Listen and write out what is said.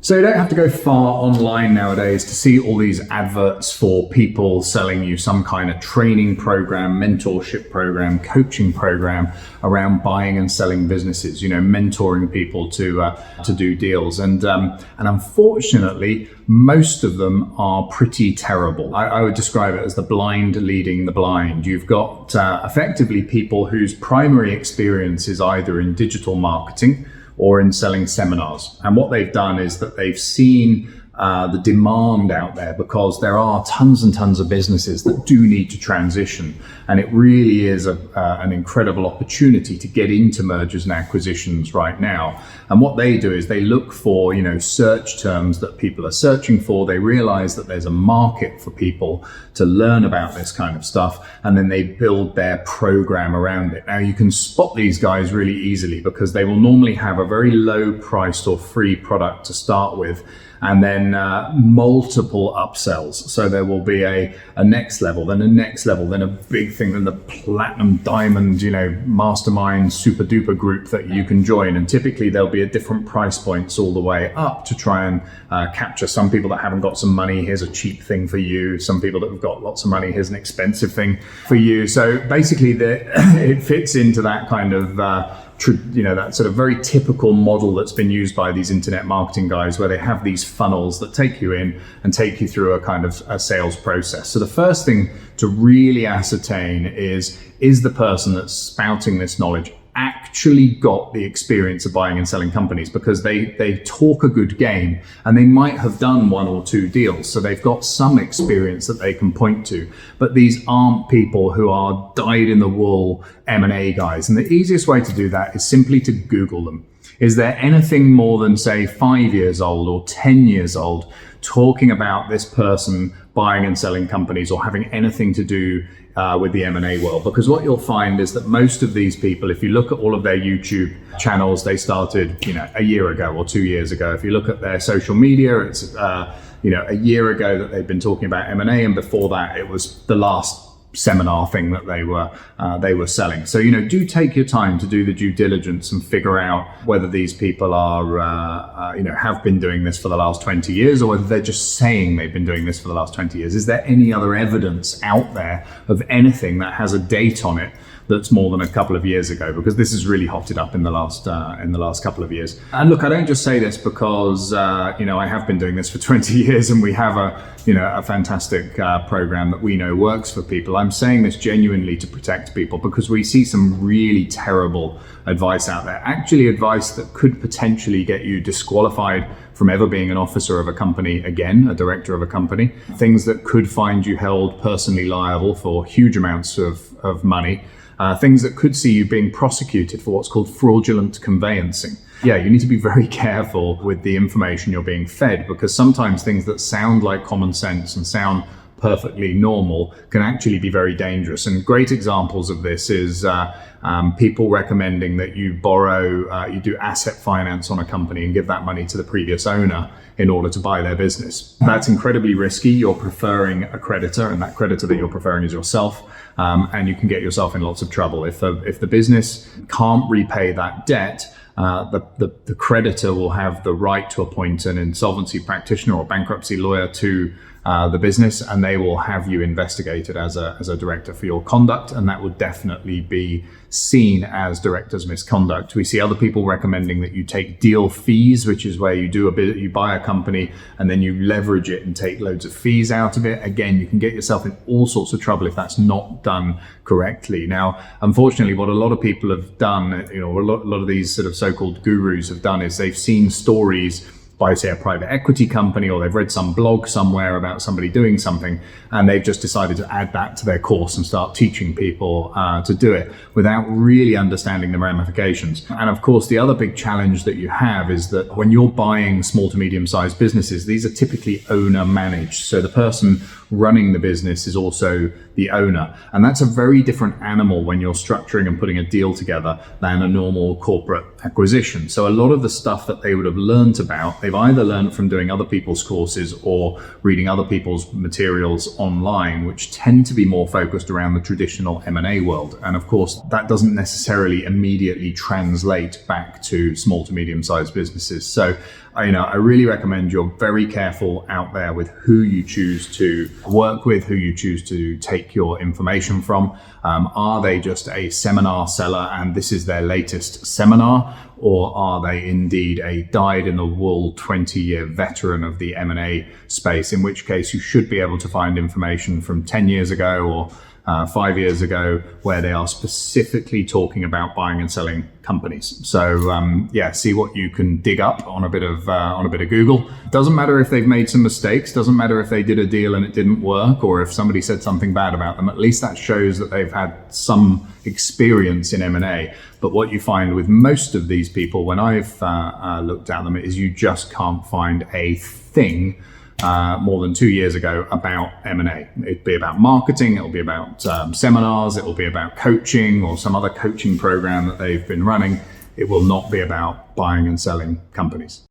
So you don't have to go far online nowadays to see all these adverts for people selling you some kind of training program, mentorship program, coaching program around buying and selling businesses, mentoring people to do deals. And unfortunately, most of them are pretty terrible. I would describe it as the blind leading the blind. You've got effectively people whose primary experience is either in digital marketing or in selling seminars. And what they've done is that they've seen the demand out there, because there are tons and tons of businesses that do need to transition. And it really is an incredible opportunity to get into mergers and acquisitions right now. And what they do is they look for, search terms that people are searching for. They realize that there's a market for people to learn about this kind of stuff, and then they build their program around it. Now, you can spot these guys really easily because they will normally have a very low priced or free product to start with, and then multiple upsells. So there will be a next level, then a next level, then a big thing, then the platinum diamond, mastermind super duper group that you can join. And typically there'll be a different price points all the way up to try and capture some people that haven't got some money. Here's a cheap thing for you. Some people that have got lots of money. Here's an expensive thing for you. So basically it fits into that kind of that sort of very typical model that's been used by these internet marketing guys, where they have these funnels that take you in and take you through a kind of a sales process. So the first thing to really ascertain is the person that's spouting this knowledge actually got the experience of buying and selling companies? Because they talk a good game and they might have done one or two deals, so they've got some experience that they can point to. But these aren't people who are dyed-in-the-wool M&A guys, and the easiest way to do that is simply to Google them. Is there anything more than, say, 5 years old or 10 years old talking about this person buying and selling companies or having anything to do with the M&A world? Because what you'll find is that most of these people, if you look at all of their YouTube channels, they started, a year ago or 2 years ago. If you look at their social media, it's, a year ago that they've been talking about M&A, and before that, it was the last seminar thing that they were selling. So do take your time to do the due diligence and figure out whether these people are have been doing this for the last 20 years, or whether they're just saying they've been doing this for the last 20 years. Is there any other evidence out there of anything that has a date on it that's more than a couple of years ago? Because this has really hotted up in the last couple of years. And look, I don't just say this because I have been doing this for 20 years and we have a fantastic program that we know works for people. I'm saying this genuinely to protect people, because we see some really terrible advice out there. Actually, advice that could potentially get you disqualified from ever being an officer of a company again, a director of a company. Things that could find you held personally liable for huge amounts of money. Things that could see you being prosecuted for what's called fraudulent conveyancing. Yeah, you need to be very careful with the information you're being fed, because sometimes things that sound like common sense and sound perfectly normal can actually be very dangerous. And great examples of this is people recommending that you you do asset finance on a company and give that money to the previous owner in order to buy their business. That's incredibly risky. You're preferring a creditor, and that creditor that you're preferring is yourself. And you can get yourself in lots of trouble. If the business can't repay that debt, the creditor will have the right to appoint an insolvency practitioner or bankruptcy lawyer to the business, and they will have you investigated as a director for your conduct, and that would definitely be seen as director's misconduct. We see other people recommending that you take deal fees, which is where you buy a company and then you leverage it and take loads of fees out of it. Again, you can get yourself in all sorts of trouble if that's not done correctly. Now, unfortunately, what a lot of people have done, a lot of these sort of so-called gurus have done, is they've seen stories by, say, a private equity company, or they've read some blog somewhere about somebody doing something, and they've just decided to add that to their course and start teaching people to do it without really understanding the ramifications. And of course, the other big challenge that you have is that when you're buying small to medium-sized businesses, these are typically owner managed. So the person running the business is also the owner. And that's a very different animal when you're structuring and putting a deal together than a normal corporate acquisition. So a lot of the stuff that they would have learned about, they've either learned from doing other people's courses or reading other people's materials online, which tend to be more focused around the traditional M&A world. And of course, that doesn't necessarily immediately translate back to small to medium-sized businesses. So I really recommend you're very careful out there with who you choose to work with, who you choose to take your information from. Are they just a seminar seller and this is their latest seminar? Or are they indeed a dyed-in-the-wool 20-year veteran of the M&A space, in which case you should be able to find information from 10 years ago or 5 years ago, where they are specifically talking about buying and selling companies. So see what you can dig up on a bit of Google. Doesn't matter if they've made some mistakes. Doesn't matter if they did a deal and it didn't work, or if somebody said something bad about them. At least that shows that they've had some experience in M&A. But what you find with most of these people, when I've looked at them, is you just can't find a thing more than 2 years ago about M&A. It'd be about marketing, it'll be about seminars, it'll be about coaching or some other coaching program that they've been running. It will not be about buying and selling companies.